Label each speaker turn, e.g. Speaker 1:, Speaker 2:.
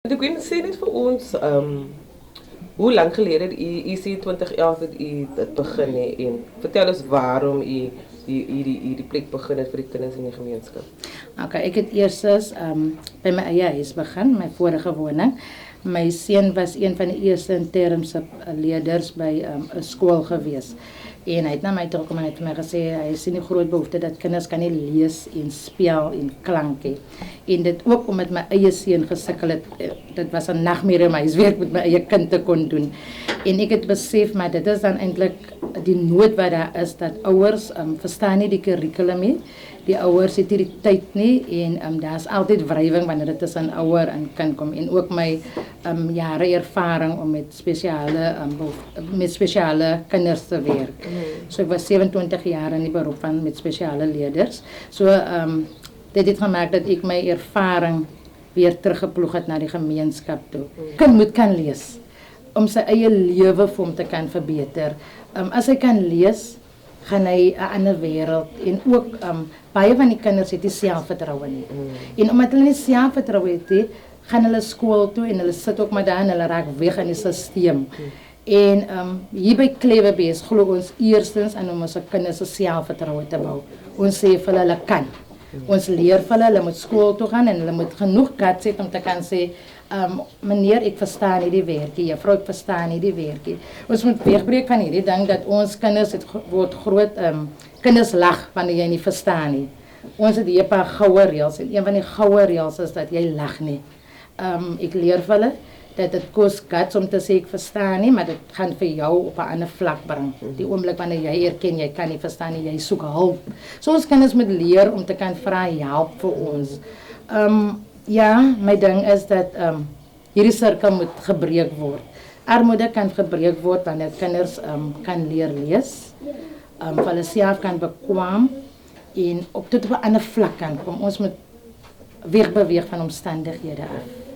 Speaker 1: Ik weet sê net vir ons, hoe lang geleden u sê 2011 het u dit begin hè, en vertel eens waarom u die plek begin het vir die kinders in die gemeenskap.
Speaker 2: Okay, ek het eers by my eie huis begin, my vorige woning. My seun was een van die eerste interimse leerders by 'n skool gewees. En hy het na my toe gekom en het vir my gesê hy sien die groot behoefte dat kinders kan nie lees en spel en klank hê. En dit ook omdat my eie seun gesukkel het, dit was 'n nagmerrie om huiswerk met my eie kind te kon doen. En ek het besef maar dit is dan eintlik die nood wat daar is dat ouers verstaan nie die kurrikulum nie. Die ouers het nie die tyd nie en daar's altyd wrywing wanneer dit tussen ouer en kind kom en ook my jare ervaring om met spesiale kinders te werk. So ek was 27 jaar in die beroep van met spesiale leerders. So dit het gemaak dat ek my ervaring weer teruggeploeg het na die gemeenskap toe. Kind moet kan lees om sy eie lewe vir hom te kan verbeter. As hy kan lees, gaan hy 'n ander wêreld en ook baie van die kinders het nie selfvertroue nie. En omdat hulle nie selfvertroue het nie, gaan hulle skool toe en hulle sit ook maar daar en hulle raak weg in die stelsel. En hier by Cleverbase glo ons eerstens aan om ons kinders se selfvertroue te bou. Ons sê vir hulle kan. Ons leer vir hulle moet skool toe gaan en hulle moet genoeg guts hê om te kan sê meneer, ek verstaan nie die werkie, juffrou, ek verstaan nie die werkie. Ons moet wegbreek van hierdie ding dat ons kinders word groot kinders lag wanneer jy nie verstaan nie. Ons het hier 'n paar goue reëls en een van die goue reëls is dat jy lag nie. Ek leer vir hulle dat dit kos guts om te sê ek verstaan nie, maar dit gaan vir jou op 'n ander vlak bring. Die oomblik wanneer jy erken jy kan nie verstaan nie, jy soek hulp. So ons kinders moet leer om te kan vra help vir ons. Ja, my ding is dat hierdie sirkel moet gebreek word. Armoede kan gebreek word wanneer kinders kan leer lees, vir hulle self kan bekwam en op tot op 'n ander vlak kan kom. Ons moet wegbeweeg van omstandighede af.